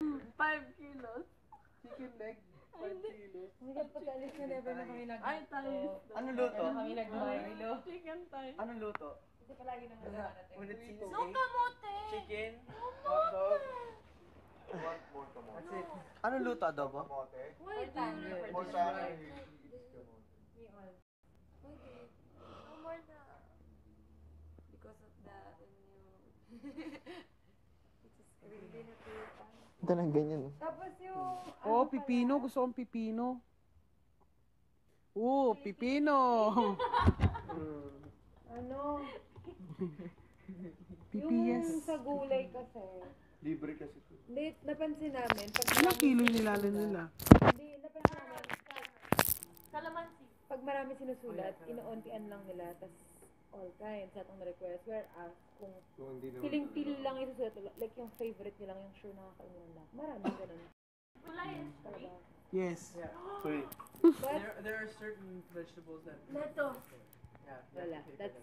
5 kilos. Chicken leg, 5 kilos. Hindi ka pagkalis na never na kami Ay, tayo. Anong luto? kami nag-Milo. Chicken tayo. Anong luto? Kasi palagi naman natin. Ulit since No kamote! chicken. Want more kamote? That's it. Anong luto, adobo? Kamote? Why do you refer More to sa akin, right? is kamote. No more na. Because of that, when you... Ito na ganyan. Tapos yung... Oh, pipino. Gusto kong pipino. Pipino. Ano? Pipiyes. Yung sa gulay kasi. Libre kasi ito. Hindi, napansin namin. Pag Ilang kilo yung nilalan nila? Hindi, napansin namin. Calamansi. Pag marami sinusulat, inuuntian lang nila. Tapos all kinds at ang request. Whereas, kung Kung hindi naman. piling-pili lang isusulat, like yung favorite nyo lang, yung sure nakakainin nila. Marami ganun. Wala yun. Talaga. Yes. Yeah. Sweet. But, There are certain vegetables that... Lettuce. Yeah. wala. That's...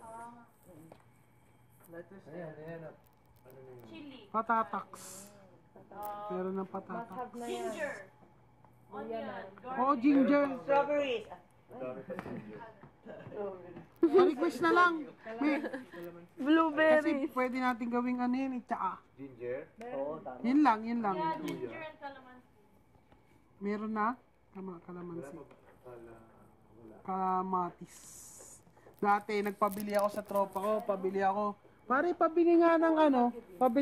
Lettuce. Ayan, ayan. Ano na yun? Chili. Patataks. Meron ng Must patatak. have na yan. Ginger. Luya Onion. na. Oh, ginger. Strawberries. Dami pa ginger. Request na lang. May, kasi Blueberries. pwede natin gawing ano yun, tsaka. Ginger? Oo, tama. Yun lang, yun lang. Yeah, ginger and calamansi. Meron na. Kalamansi. Wala. Kamatis. Dati, nagpabili ako sa tropa ko. Pabili ako. Pare, pabili nga ng ano. Sabi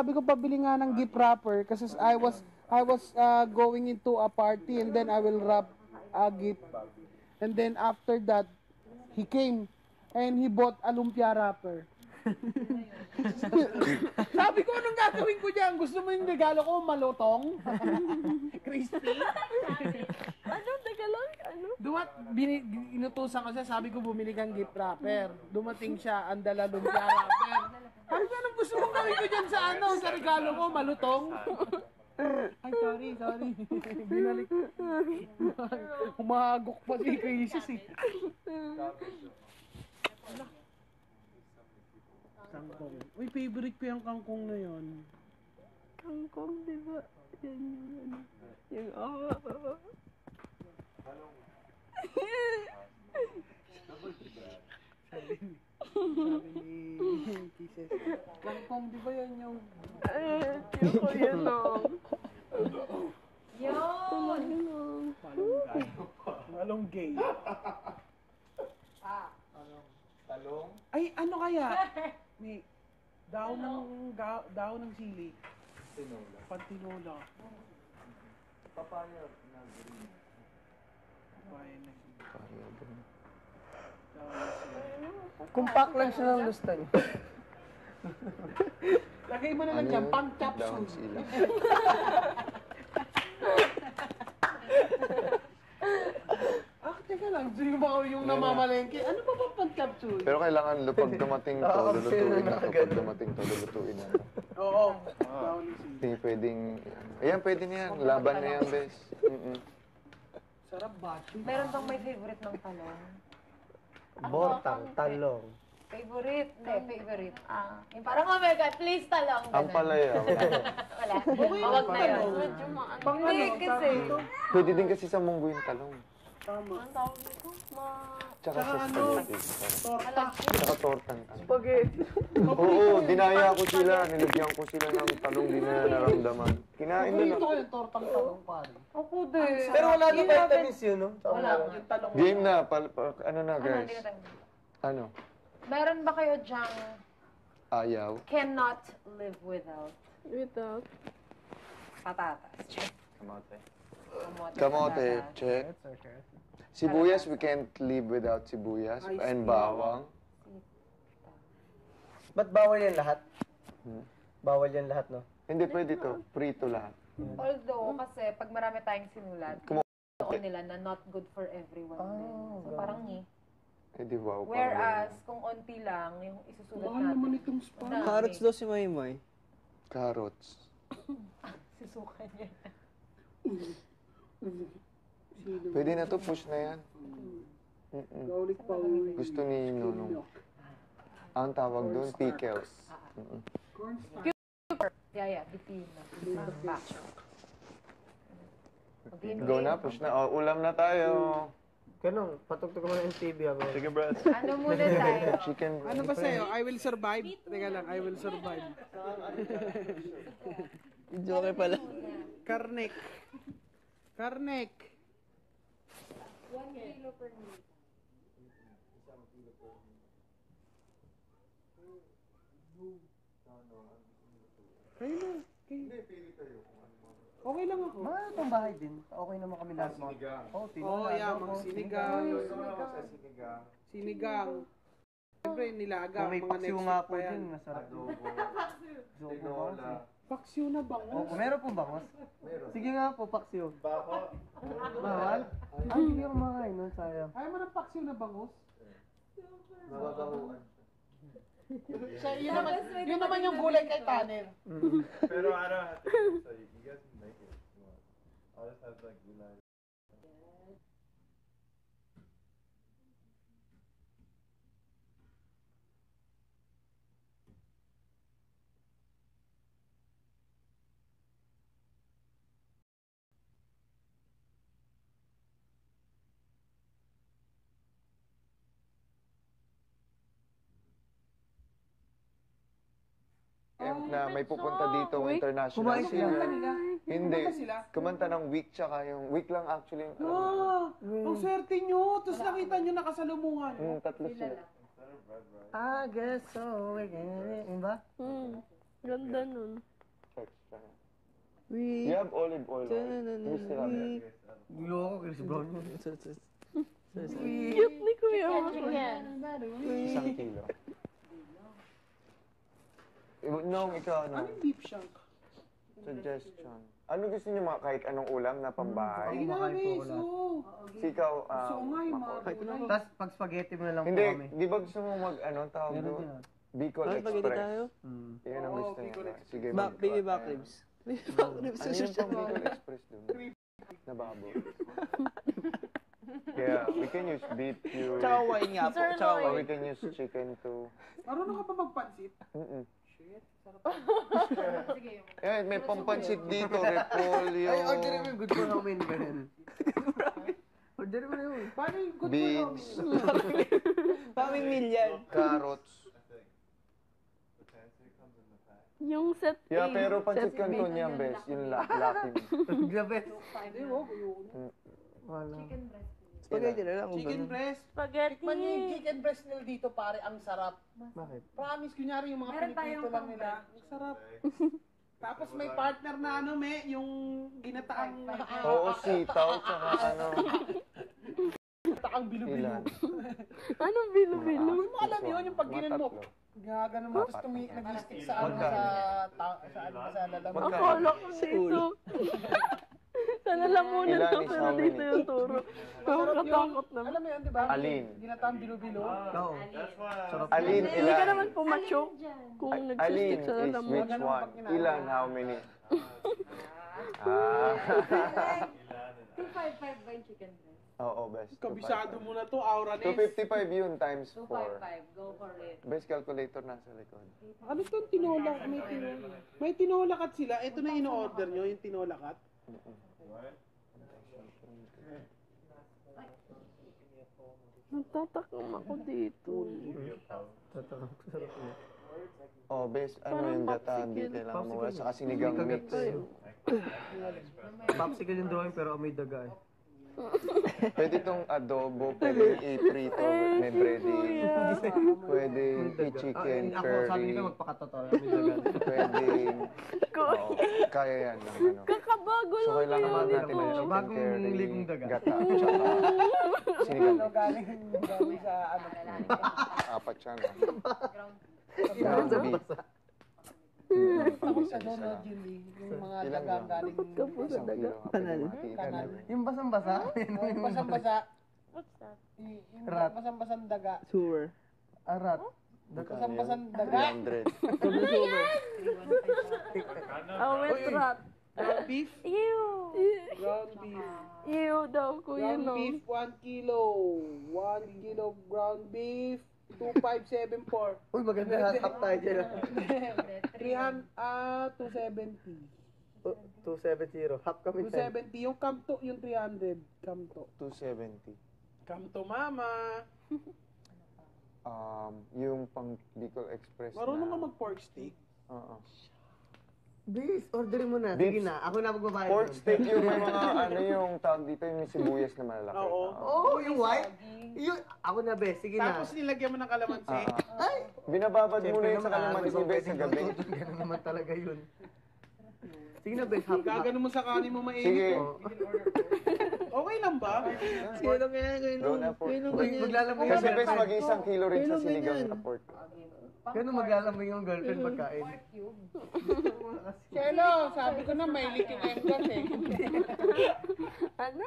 ko pabili nga ng gift wrapper. Kasi I was going into a party and then I will wrap a gift. And then after that, he came and he bought a lumpia wrapper. Sabi ko, anong gagawin ko dyan? Gusto mo yung regalo ko, malutong? Crispy? Ano? Teka lang. Ano? Inutusan ko siya, sabi ko bumili kang gift wrapper. Dumating siya, ang dala lumpia wrapper. Sabi ko, anong gusto mong gawin ko dyan sa ano? Sa regalo ko, malutong? Ay, sorry. Binalik. Humagok pa si Crisis eh. Kangkong. Uy, favorite ko yung kangkong na yun. Kangkong, di ba? Yan yung ano. Yung Sabi ni Kisses. Kangkong, di ba yan yung... Yung ko yun Yun! Malong gay. Talong? Ay, ano kaya? May daw ng sili. Tinola. Pantinola. Papaya na green. Papaya na sili. Kumpak lang siya ng gusto niyo. Lagay mo na lang dyan, pang capsule. Teka lang, sino ba yung namamalengke? Ano ba pang capsule? Pero kailangan pag dumating to, lulutuin na to. Pag dumating to, lulutuin na to. Oo. Daw ng sili. Hindi pwedeng... Ayan, pwede na yan. Laban na yan, bes. Sarap ba? Meron bang may favorite ng talong? Bortang, talong. Favorite? Hindi, favorite. Yung parang, oh my God, please talong. Ang palaya. Wala. Okay, Huwag na yun. Pang ano? Hindi, kasi. Pwede din kasi sa munggo yung talong. Tama. Ang tawag nito? Tsaka Tsaka sa ano? spaghetti. Torta. Tsaka tortang. Spaghetti. Oo, dinaya ko sila. Nilagyan ko sila ng talong. Di na naramdaman. Kinain na Ito lang. ko yung tortang talong pare. Ako din. Pero wala na vitamins yun, no? Wala. Yung talong. Game na. Ano na, Ano, guys? hindi na tayo. Ano? Meron ba kayo dyang Ayaw. cannot live without Without. patatas? Check. Kamote. Kamote. Kamote, patatas. check. Sibuyas, we can't live without sibuyas. And bawang. Ba't bawal yan lahat? Hmm? Bawal yan lahat, no? Hindi, pwede to. Prito lahat. Although, kasi pag marami tayong sinulat, noon nila na not good for everyone din. So parang Eh di wow. Whereas, kung onti lang, yung isusulat Mahal naman natin. itong spa. Dami. Carrots daw si Maymay. Carrots. Susukan niya. Pwede na to, push na yan. Garlic powder. Gusto ni Nunong. Ang tawag doon, pickles. Cornstarch. Yeah, bitin na. Back. Go na, push na. Oh, ulam na tayo. Ganun, patugtog mo ng TV ako. Sige, bro. Ano muna tayo? Chicken. Ano ba sa'yo? I will survive? Teka lang, I will survive. Joke pala. Karnek. Karnek. 1 kilo per meat. Kayo na. Okay lang ako. Mga itong bahay din. Okay naman kami lahat. Oh, Oo, yeah, mga sinigang. Sa sinigang. Sinigang. Siyempre, nilaga. Kung may Mga paksiw next nga week po pa yan. din, masarap. Adobo. Tinola. Paksiw na bangos. Oh, meron pong bangos? Sige nga po, paksiw. Bako. Bawal? Ay, hindi ako makain nun, sayang. Ayaw mo ng paksiw na bangos? Mababahuan. Yun naman yung gulay kay Tanner. Pero ano, so you guys can make it. If you want. I'll just have like gulay. Na may pupunta dito international Kumain sila. singer. Hindi. Kumanta sila? Kumanta ng week tsaka yung week lang actually. Ah, ang swerte nyo. Tapos nakita nyo nakasalubungan. Tatlo sila. I guess so. Yun ba? Ganda nun. Church tsaka. We... You have olive oil. Miss nila. Gulo ako, Chris Brown yun. Cute ni Kuya. Isang kilo. Nung ikaw, Ano ano? yung beef shank? Suggestion. Ano gusto niyo mga kahit anong ulam na pambahay? Ay, namin. So, Si ikaw, so nga yung mga Makoy. gulay. Tapos pag spaghetti mo na lang po Hindi, kami. di ba gusto mo mag, ano, tawag Meron doon? din ah. Bicol Express. Yun ang Oo, gusto Bicol niya. Express. Sige, Baby back ribs. Baby back ribs. Ano yung pang Bicol Express doon? Nababo. Kaya, we can use beef cube. Tsaka wine nga po. Tsaka Or we wine. can use chicken too. Marunong ka pa magpansit? Sige, yung Eh, may pampansit dito, repolyo, Ay, orderin mo yung good for how many ganun. Orderin mo na yun. Paano yung good beans, Kaming million. carrots. Yung set A. Yeah, pero pancit set B. canton yan, best. Yung lakin. Grabe. Hindi, wag. Ayoko. Wala. chicken breast. Spaghetti na lang. kung Chicken ganun. breast. Spaghetti. Tikman niyo yung chicken breast nila dito, pare. Ang sarap. Bakit? Promise, kunyari yung mga Meron tayong pinipito lang nila. Ang sarap. Tapos may partner na ano, yung ginataang Oo, sitaw, tsaka ano. ginataang bilo-bilo. Ilan? Anong bilo-bilo? Hindi mo alam yun, yung pag ginan mo. Matatlo. Gagano mo, tapos nag-stick sa ano, sa lalaman. Akala ko dito. Sana lang muna Ilan to, is pero how dito many? yung turo. Nakakatakot naman. Alam mo yun, di ba? Alin? Ginataang bilo-bilo. Oo. Sarap. Alin, Hindi ka ilan? naman pumacho kung Alin nagsistick sa is lalaman. which one? Ilan, how many? Ah. 255 ba yung chicken breast? Oo, best. Kabisado mo na to, aura 255 yun times 4. 255, go for it. Best calculator nasa likod. Ano to, tinola? May tinola. May tinolakat sila. Ito na in-order nyo, yung tinolakat. Nagtatakam ako dito. Oh, best ano Parang yung gata, popsicle. hindi kailangan mawala. Saka sinigang mix. Popsicle yung drawing pero amoy daga eh. Pwede itong adobo, pwede i-prito, may breading. Pwede i-chicken Ako, sabi nila curry. magpakatotoo. Amoy daga. Pwede, oo, kaya yan ng ano. Kakabago So, lang kailangan yun natin ng ito. chicken Bagong curry, ligong daga. gata, tsaka sinigang mix. Galing sa ano. Apat siya, no? Ground Ground beef. Tapos ano, no, Jilly, yung mga Ilang daga gram? galing Isang kilo. Kanal. kanal. Yung basang-basa? Yung basang-basa. What's that? Yung Rat. basang-basang daga. Sewer. Arat. Basang-basang daga. 300. Sobrang sewer. Wet rat. Ground beef. Ew. Ground beef. Ew daw, kuya, Ground no? beef, 1 kilo. 1 kilo ground beef. 2574. Uy, maganda. Hot tayo dyan. 270. 270. Half kami 10. 270. Yung Camto, yung 300. Camto. 270. Camto, mama. Yung pang Bicol Express Marunong ka mag-pork steak? Oo. Bis, orderin mo na. Beef. Sige na. Ako na magbabayad. Pork nun. steak yung may mga yung tawag dito yung may sibuyas na malalaki. Oo. Oo, yung white. Yung, ako na, Bes. Sige na. Tapos nilagyan mo ng kalamansi. Ay! Binababad mo na yun sa naman, kalamansi alam mo, bes sa pwedeng gabi. luto. Ganun naman talaga yun. Sige na, Bes. Half. Gagano mo sa kanin mo mainit. Sige. Okay lang ba? Sino kaya Go na po. Maglalambing Kasi yung bes, girlfriend. mag-isang kilo rin sa Kailan sinigang ganyan? na pork. Ganun maglalambing yung girlfriend pagkain. Chelo, sabi ko na may likin engas eh. Ano?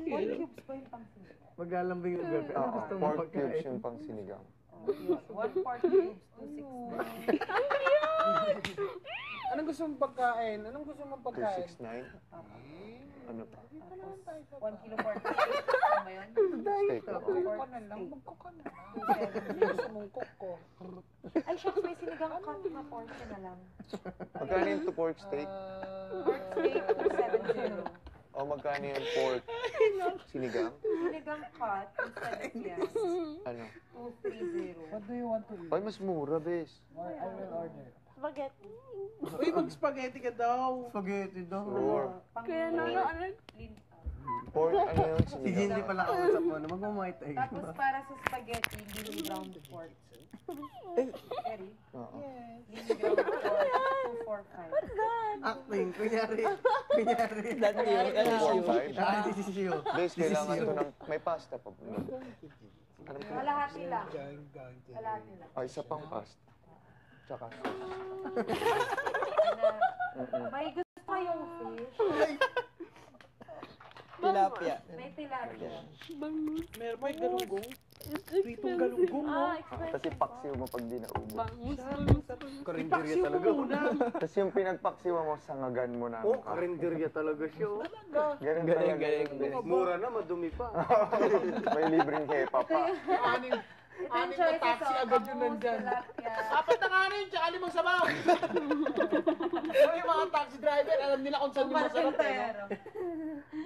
Pork cubes ba yung pang sinigang? Maglalambing yung girlfriend. Ano Oo, gusto mo pork cubes pagkain? yung pang sinigang. One pork cubes, 269. Anong gusto mong pagkain? Anong gusto mong pagkain? 269? Ano pa? 1 kilo pork cubes. Ano ba yun? Steak. Cook ka na lang, mag-cook ka na lang. Gusto mong cook ko. Ay, shucks, may sinigang cut na pork na lang. Magkano yung to pork steak? Pork steak, 270. O magkano yung pork sinigang? Sinigang cut, instead of yan, Ano? 230. What do you want to eat? Ay, mas mura bes. Or I will order. Spaghetti. Uy, mag-spaghetti ka daw. Spaghetti daw. Kaya na ano? Pork, ano yun? Si Sinigang. Jindy pala kausap mo. Magmamahit tayo. Tapos para sa spaghetti, hindi ground pork. Very. Oo. Hindi ground pork, 245. Acting. Kunyari. Kunyari. Dati yun. Ano Pork yun? pie. Ah, this is you. Bes, kailangan to ng... May pasta pa. Ano po? Kalahati lang. Kalahati lang. Ay, isa pang pasta. Tsaka sauce. May gusto kayong fish? Tilapia. May tilapia. Meron may galunggong. Pritong galunggong, no? Kasi paksiw mo pag di naubos. Karinderya Ipaksiw talaga. mo muna. Tapos yung pinagpaksiwa mo, sangagan mo na. Oh, karinderya talaga siya. oh. Ganun Galing, talaga galing. yun, bes. Mura na, madumi pa. May libreng kepa pa. Anim na taxi agad yun nandyan. Tilapia. Apat na kanin, tsaka limang sabaw. So, yung mga taxi driver, alam nila kung saan yung masarap eh. Martintero.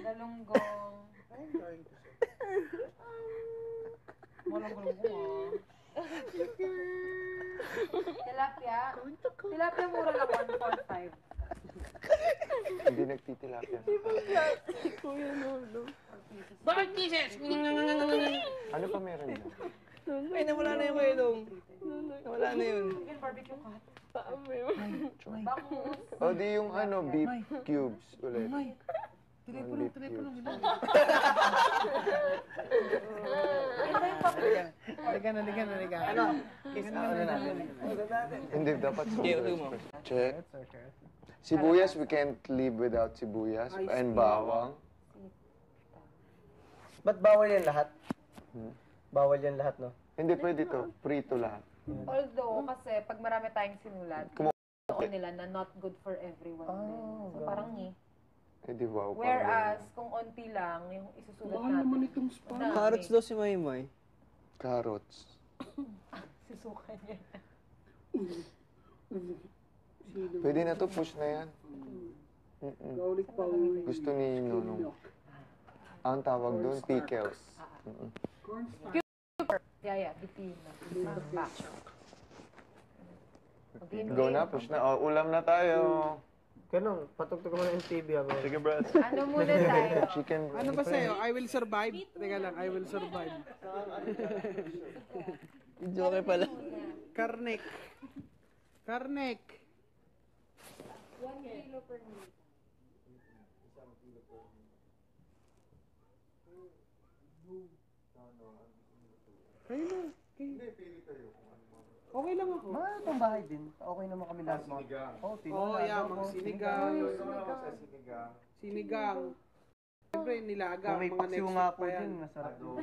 Galunggong. Walang galunggong Tilapia. Tilapia mura lang 145. Hindi nagtitilapia. Kuya Lolo. Bakit kisses? Ano pa meron dyan? Ay, nawala na yung kayo dong. Nawala na yun. Chicken barbecue cut. Paami. Bangus. O di yung ano, beef cubes ulit. Telepono, telepono. Ito yung paborito. Liga. Ano? Kiss na natin. Hindi, dapat Okay, sibuyas mo. first. Check. Sibuyas, we can't live without sibuyas. And bawang. Ba't bawal yan lahat? Hmm? Bawal yan lahat, no? Hindi pwede to. Prito lahat. Although, kasi pag marami tayong sinulat, noon nila na not good for everyone din. So parang Eh di wow. Whereas, kung onti lang, yung isusulat Mahal naman natin. itong spa. Dami. Carrots daw si Maymay. Carrots. Susukan niya. Pwede na to, push na yan. Gaulik pa uwi. Gusto ni Nonong. Ang tawag doon, pickles. Yeah, bitin na. Back. Go na, push na. Oh, ulam na tayo. Ganun, patugtog mo ng MTV ako. Sige, Brad. Ano muna tayo? Chicken. Ano ba sa'yo? I will survive? Teka lang, I will survive. Joke pala. Karnek. 1 kilo per meat. Kayo na. Okay lang ako. Mahal itong bahay din. Okay naman kami lahat mo. Oh, Oo, yeah, mga sinigang. Sinigang. Sinigang. Siyempre, nilaga. Kung may Mga paksiw next nga week po pa yan. dyan, masarap. Adobo.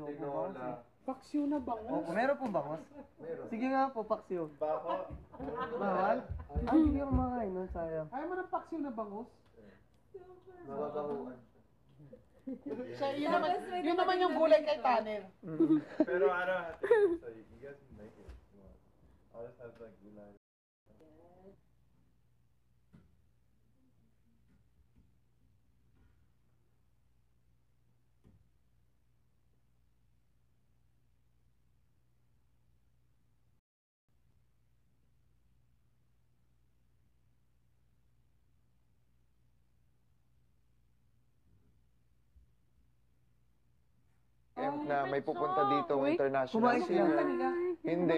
Tinola. Paksiw na bangus. Opo, meron po bangos? Sige nga po, paksiw. Bako. Bawal? Ay, hindi ako makain nun, sayang. Ayaw mo ng paksiw na bangus? Nababahuan. Yun naman yung gulay kay Tanner. Pero I don't have to, so you guys can make it if you want. I'll just have like gulay. Na may pupunta dito international singer. Hindi.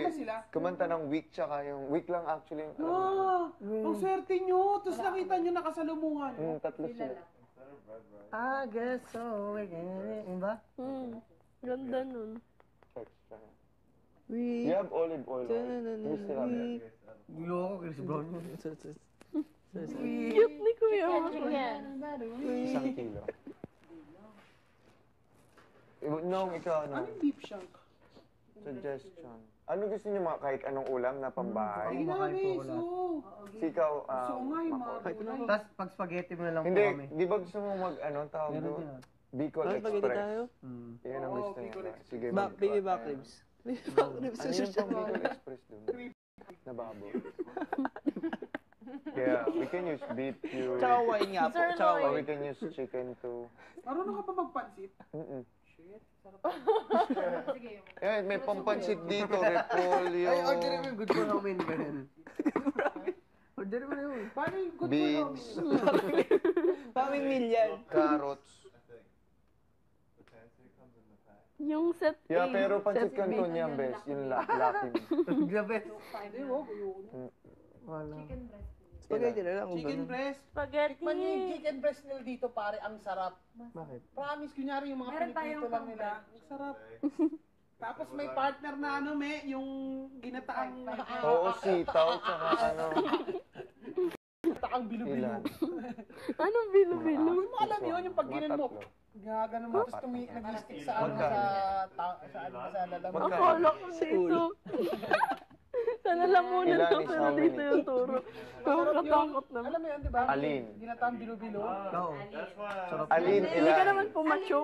Kumanta ng week tsaka yung week lang actually. Ang swerte nyo. Tapos nakita nyo nakasalubungan. Tatlo sila. I guess so. Yun ba? Ganda nun. You have olive oil. You still have it. Gulo ako, Chris Brown. Cute ni Kuya Marco. Isang kilo. Nung ikaw, ano? Anong beef shank? Suggestion. Ano gusto niyo mga kahit anong ulam na pambahay? Ay, namin. So, Sikaw, so nga yung mga Tapos pag spaghetti mo na lang po hindi, kami. di ba gusto mo mag, ano, tawag doon? Bicol Express. Yan ang gusto niya. Sige, Baby back ribs. Baby back ribs. Ano yung pang Bicol Express doon? Nababo. Kaya, we can use beef cube. Tsaka wine nga po. Tsaka Or wine. we can use chicken too. Marunong ka pa magpansit? Eh, may pampansit dito, repolyo, Ay, order mo yung good for namin. Ganun. Order mo na yun. Paano yung good beans, Paming million. carrots. Yung set Yeah, A, pero pansit set B. canton yan, bes. Yung laki mo. Grabe. Chicken breast. Spaghetti na lang. Chicken breast. Spaghetti. Tikman niyo yung chicken breast nila dito, pare. Ang sarap. Bakit? Promise, kunyari yung mga Meron pinipito tayong lang nila. Ang sarap. Tapos may partner na ano, yung ginataang... Oo, sitaw, tsaka ano. Ginataang bilo-bilo. Ilan? Anong bilo-bilo? Hindi mo alam yun, yung pag Mga ginan mo. tatlo. Gagano mo, tapos nag-stick sa ano, sa lalaman. Akala ko dito. Sana lang muna Ilan to, is pero how dito many? yung turo. Nakakatakot naman. Alam mo yun, di ba? Alin? Ginataang bilo-bilo. Oo. That's why Sarap. Alin, Hindi ka ilan? naman pumacho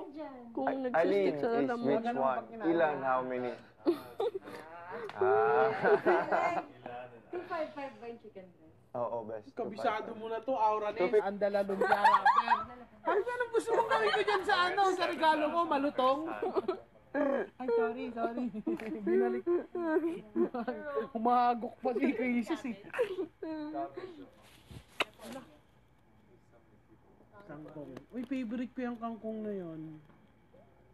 kung Alin nagsistick sa is lalaman. which one? Ilan, how many? 255 ba yung chicken breast? Oo, best. Kabisado mo na to, aura Two na. Andala lumpia rapper. Ano ba nang gusto mong gawin ko dyan sa ano? Sa regalo ko, malutong? Ay, sorry. Binalik. Humagok pa si Crisis eh. Kangkong. Uy, favorite ko yung kangkong na yun.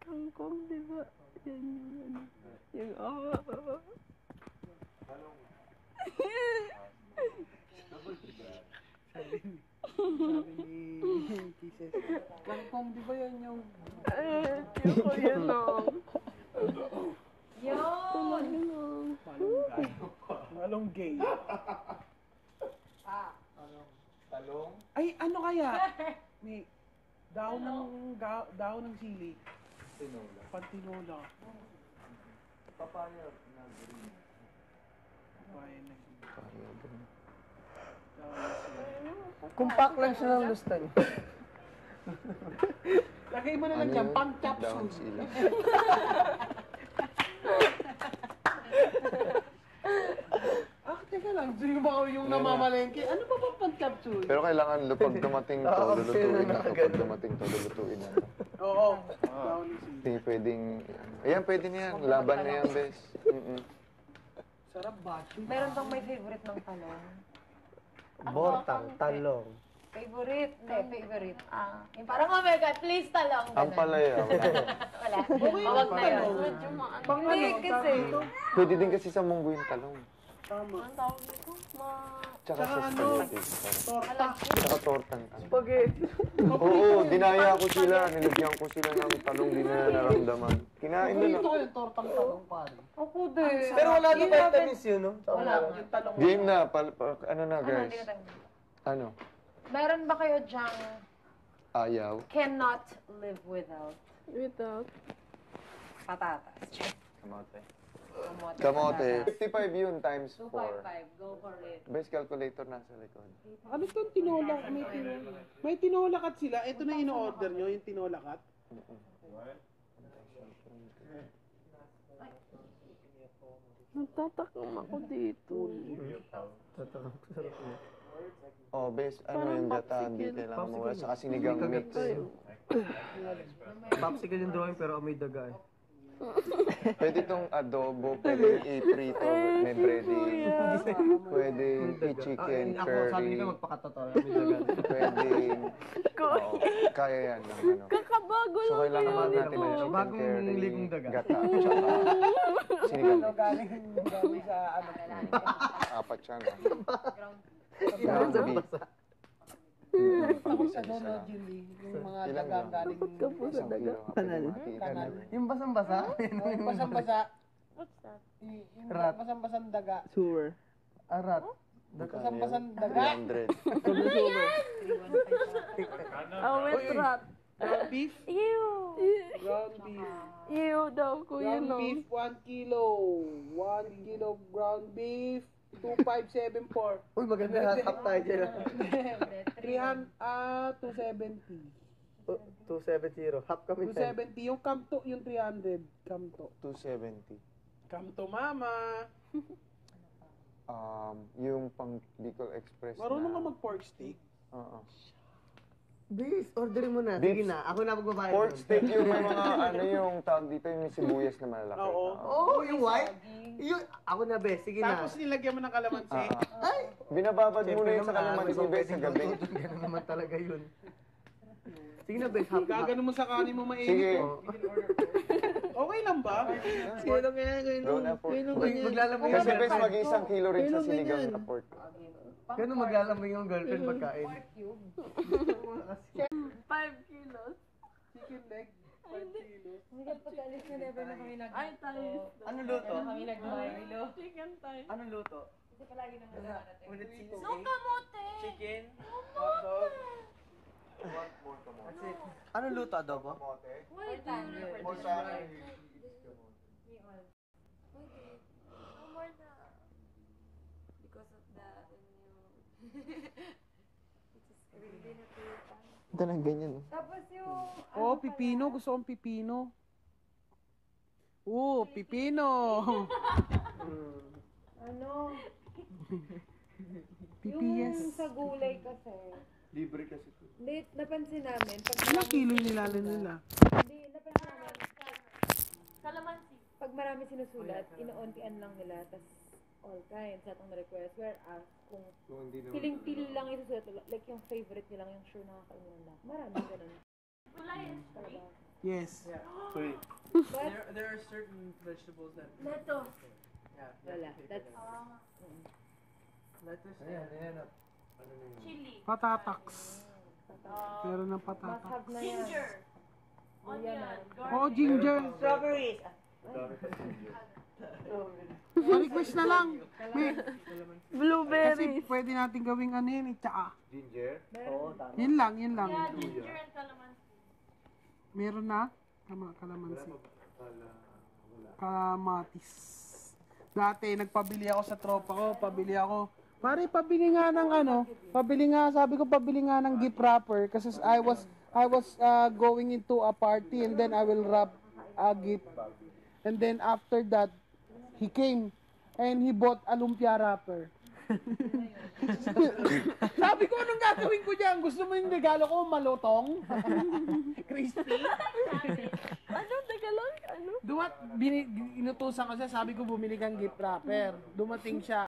Kangkong, di ba? Yan yung ano. Yung Sabi ni Kisses. Kangkong, di ba yan yung... yung ko yun o. Yun! Malong gay. Talong? Ay, ano kaya? May dahon ng sili. Tinola. Pantinola. Papaya na green. Papaya na sili. Papaya green. Dahon ng sili. Compact lang siya ng lustan. Lagay mo na lang dyan, pang Down capsule. sila. Teka lang, sino ba yung namamalengke? Ano ba ba pang capsule? Pero kailangan pag dumating to, lulutuin na to. Pag dumating to, lulutuin na to. Oo. Dahon ng sili. Hindi pwedeng... Ayan, pwede na yan. Laban na yan, bes. Sarap ba? Meron bang may favorite ng talong? Bortang, talong. Favorite? Hindi, favorite. Yung parang, oh my God, please talong. Ang palaya. Wala. Okay, Huwag na yun. Pang ano? Hindi, kasi. Pwede din kasi sa munggo yung talong. Tama. Ang tawag nito? Tsaka sa Tsaka ano? spaghetti. Torta. Tsaka tortang. Spaghetti. Oo, dinaya ko sila. Nilagyan ko sila ng talong di na naramdaman. Kinain Ito nila. ko yung tortang talong, pare. Ako din. Pero wala na vitamins yun, no? Wala. Yung talong. Game na. Ano na, Ano, guys? hindi na tayo. Ano? Meron ba kayo dyang Ayaw. cannot live without Without. patatas? Kamote. Kamote. 55 yun times 4. 255. Go for it. Best calculator nasa likod. Ano itong tinola? May tinolakat sila. Ito na ino-order nyo, yung tinolakat. Nagtatakam ako dito. Oh, best ano yung gata, hindi kailangan mawala. Saka sinigang mix. Popsicle yung drawing pero may daga eh. Pwede itong adobo, pwede i-prito, may breading. Pwede i-chicken Ako, sabi curry. nila magpakatotoo. May daga. Pwede, oh, kaya yan ng ano. Kakabago So, lang kailangan yun. natin may chicken Bagong curry, ligong daga. gata, tsaka sinigang mix. Galing sa ano. Apat siya, no? Ground Ground beef. Tapos sa Donald Julie, yung mga Ilang dagang gram? galing Isang kilo. kanan. Yung basang-basa? Yung basang-basa. What's that? Yung Rat. basang-basang daga. Sewer. Arat. Basang-basang daga. 300. Oh, wait, rat. Ground beef. Ew. Ground beef. Ew daw, kuya, Ground no. beef, 1 kilo. 1 kilo ground beef, 2574. Uy, maganda hatap tayo dyan. 270. 270. Half kami 270. Yung kamto, yung 300. Kamto. 270. Kamto, mama. Yung pang Bicol Express Marunong ka na... mag-pork steak? Oo. Bis, orderin mo na. Bis. Sige na, ako na magbabayad. Pork nun. steak yung may mga ano yung tawag dito yung may sibuyas na malalaki. Oo. Oo, yung white. Yung, ako na, Bes. Sige na. Tapos nilagyan mo ng kalamansi. Ay! Binababad mo na yun sa naman, kalamansi ibang Bes sa pwedeng gabi. luto dun, ganun naman talaga yun. Sige na, Bes. Half. Gagano mo sa kanin mo mainit. Sige. Okay lang ba? Sige lang kaya, Go na pork. Uy, maglalamig yung Kasi Bes, girlfriend. mag-isang kilo rin sa sinigang na pork. Ganun maglalamig yung girlfriend pagkain. 5 kilos. Chicken leg. 5 kilos. Hanggang pag-alis na never na kami nag- Ay, tayo. Ano luto? kami nag-Milo. Chicken tayo. Anong luto? Kasi palagi nang nalaman natin. Ulit cheese No kamote. Chicken? That's it. Anong luto, adobo? Why do you More sana. Ito na ganyan. Tapos yung... Oh, pipino. Gusto kong pipino. Pipino. Ano? PPS. Yung sa gulay kasi. Libre kasi ito. Hindi, napansin namin. Pag Ilang kilo yung nilalagay nila? Hindi, napansin namin. Kalamansi. Pag marami sinusulat, inoontian lang nila. Tapos all kinds, lahat ng request. Whereas, kung piling-pili lang yung susulat, like yung favorite nyo lang, yung sure nakakain nila. Marami ganun. Talaga. Yes. But, There are certain vegetables that... Neto. wala. That's... Lettuce. Ayan. Chili. Patataks. Meron ng Must patataks. have na yan. Ginger. Onion. Oh, ginger. Strawberries. Pa-request na lang. May, kasi Blueberries. pwede natin gawing ano yun, tsaka. Ginger. Oo, tama. Yun lang. Yeah, ginger and calamansi. Meron na. Kalamansi. Kamatis. Dati, nagpabili ako sa tropa ko. Pare, pabili nga ng ano. Sabi ko pabili nga ng gift wrapper. Kasi I was going into a party and then I will wrap a gift. And then after that, he came and he bought a lumpia wrapper. Sabi ko, anong gagawin ko dyan? Gusto mo yung regalo ko malutong? Crispy? Ano? Teka lang. Ano? Inutusan ko siya, sabi ko bumili kang gift wrapper. Dumating siya.